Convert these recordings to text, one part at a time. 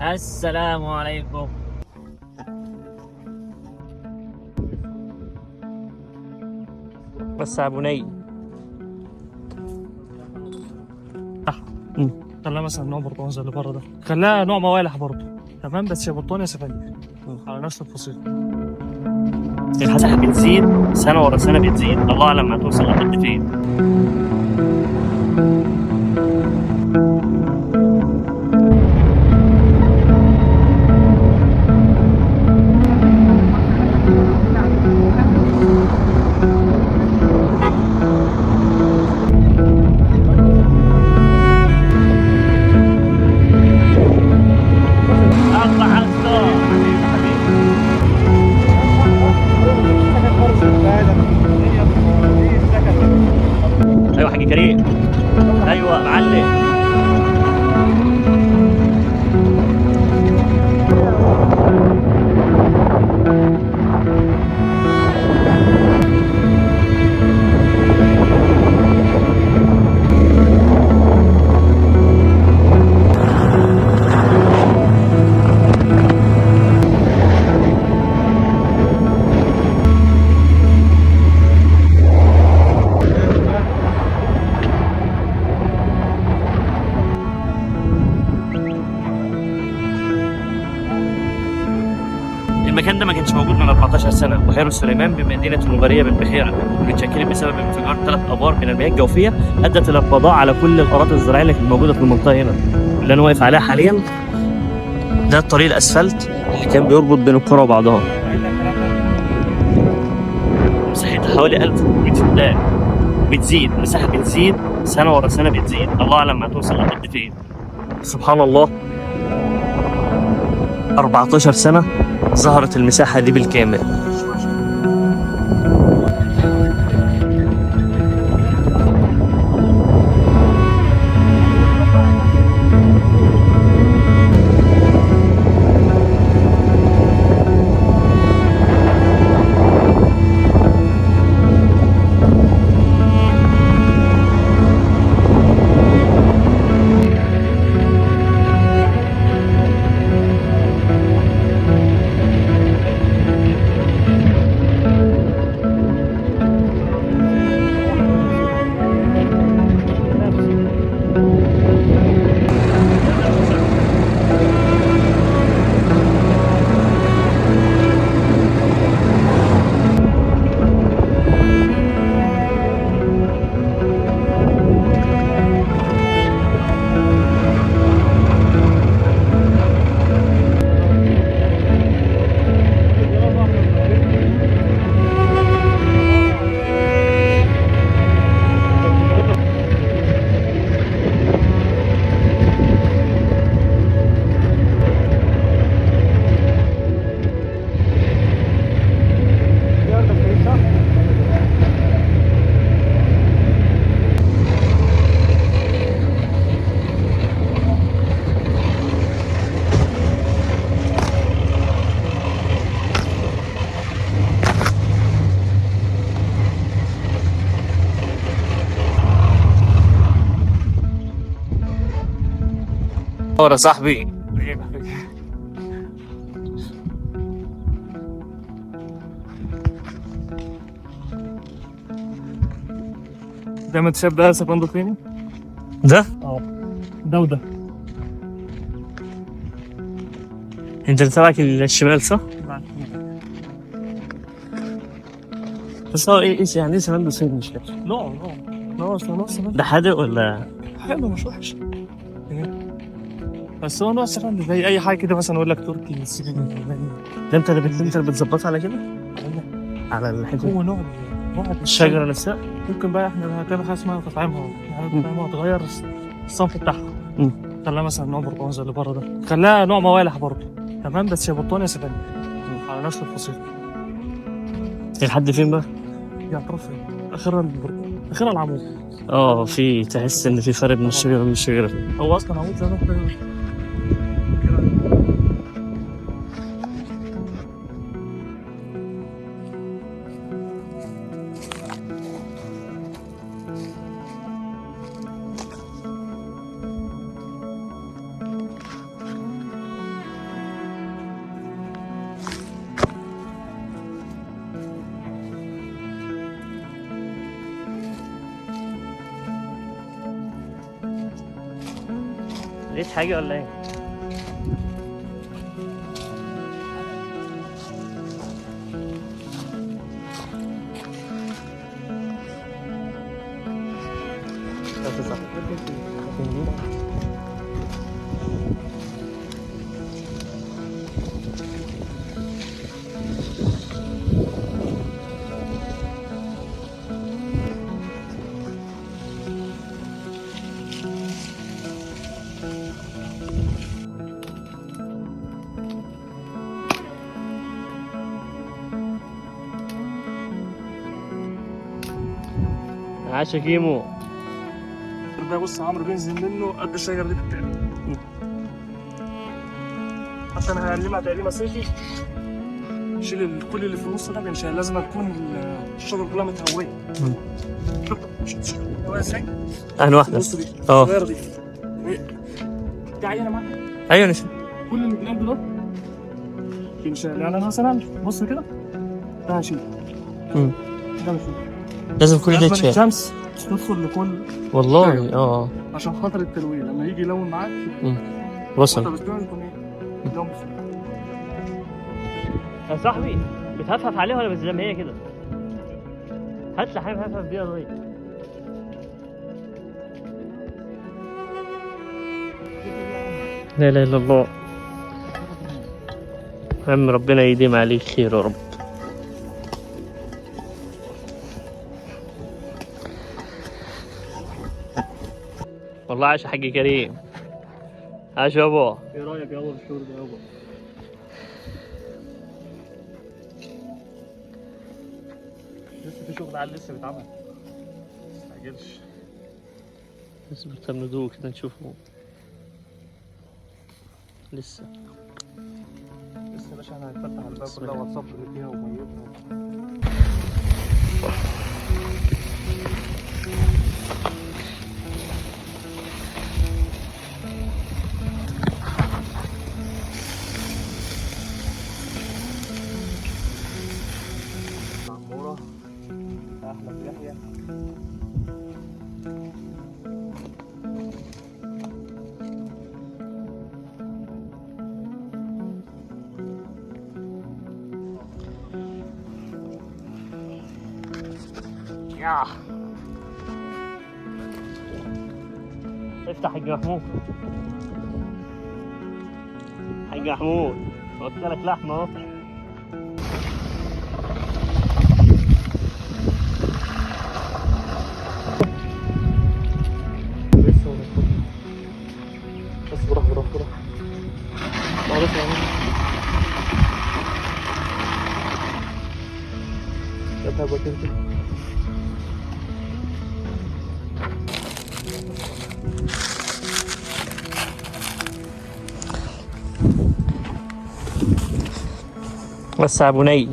السلام عليكم. بس يا بني خليها مثلا نوع برتقال زي اللي بره ده، خليها نوع موالح برضه. تمام، بس يا برتقال يا سفندي على نفس الفصيل. الحساسية بتزيد سنة ورا سنة، بتزيد الله أعلم ما توصل لحد فين. ايوه حاج كريم، ايوه معلم. المكان ده ما كانش موجود من 14 سنة. بحيرة سليمان بمدينة المغرية بالبحيرة متشكلة بسبب انفجار 3 آبار من المياه الجوفية أدت إلى القضاء على كل الأراضي الزراعية اللي كانت موجودة في المنطقة هنا اللي أنا واقف عليها حاليا. ده الطريق الأسفلت اللي كان بيربط بين القرى وبعضها. مساحتها حوالي 1100 فدان، بتزيد مساحة، بتزيد سنة ورا سنة، بتزيد الله أعلم ما توصل لحد فين. سبحان الله، 14 سنة ظهرت المساحة دي بالكامل. يا صاحبي ده ما تشاف ده سكندو فين؟ ده؟ ده وده. انت اللي تبعك الشمال صح؟ بس هو ايش يعني ايه سكندو فين؟ مش فاكر. ده حادق ولا؟ حلو مش وحش. بس هو نوع سكندو زي اي حاجه كده، مثلا اقول لك تركي ده انت اللي بتظبطها على كده؟ على الحته هو نوع الشجره نفسها. ممكن بقى احنا هنعمل حاجه اسمها تطعيمها، يعني هتغير الصنف بتاعها. خليها مثلا نوع برتقال زي اللي بره ده، خليها نوع موالح برضه. تمام، بس يا برتقال يا سفندي على نفس الفصيل. لحد فين بقى؟ يعني طرف اخرها العمود. في تحس ان في فرق بين الشجره وبين الشجره. هو اصلا عمود زي ما ليش حاجة ولا ايه؟ عاشا كيمو. ده بص عمرو بينزل منه قد الشجره دي بالتقريب. حتى انا هعلمها تعليمه صيفي. شيل كل اللي في النص ده بينشال، لازم تكون الشجره كلها متهويه. شفت الشجره متهويه ازاي؟ اهلا واحدة. النص دي اه الصغيره دي. دي عينه معاك. ايوه نشوف. كل اللي بنقلب ده بينشال. يعني انا مثلا بص كده ده هشيل. ده مش لازم كل ده لازم يتشال. الشمس تدخل لكل والله اه عشان خاطر التلوين لما يجي يلون معاك وصل. بس يكون ايه؟ يلون بسرعة. يا صاحبي بتهفف عليها ولا بس زي ما هي كده؟ هات لي حاجة هفف بيها طيب. لا اله الا الله. عم ربنا يديم عليك خير يا رب. والله عاش حق كريم. عاش يابا. ايه رايك يابا في الشغل ده يابا؟ لسه في شغل على لسه بيتعمل. ما تستعجلش. بس بتمندوه كده نشوفه. لسه يا باشا انا هنفتح الباب كلها واتساب اللي فيها وميتها. عمورة احمد يحيى. يا افتح حق محمود. حق محمود قلت لك لحمه اهو. بس براح معروف يعني. اذهب وتنزل. بس يا بني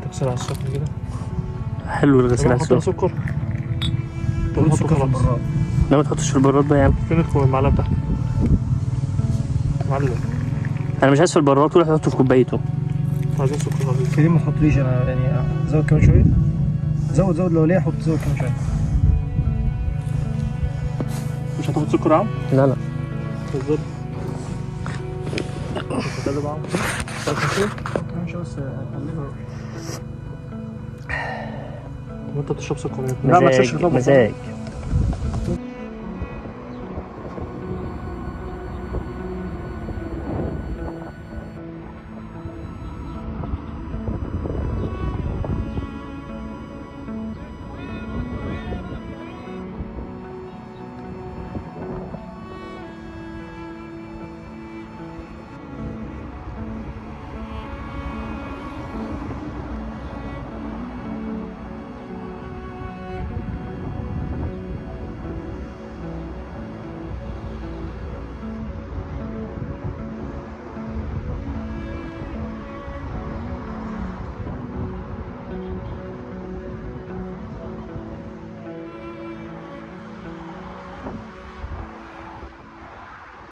تغسل على السخن كده. حلو الغسيل على السخن. سكر. نحط سكر في البراد. لا ما تحطش في البراد بقى يا عم. فين المعلقه بتاعتك؟ معلم. انا مش عايز في البراد ولا تحطه في كوبايته. عايزين سكر خفيف. كريم ما تحطليش انا يعني زود كمان شويه. زود لو ليه حط زود كمان شويه. مش هتاخد سكر يا عم؟ لا لا بالظبط. مش هتقلب يا عم؟ مش بس هنعملها. وانت بتشرب سكر ايه؟ لا ما تشربش مزاج.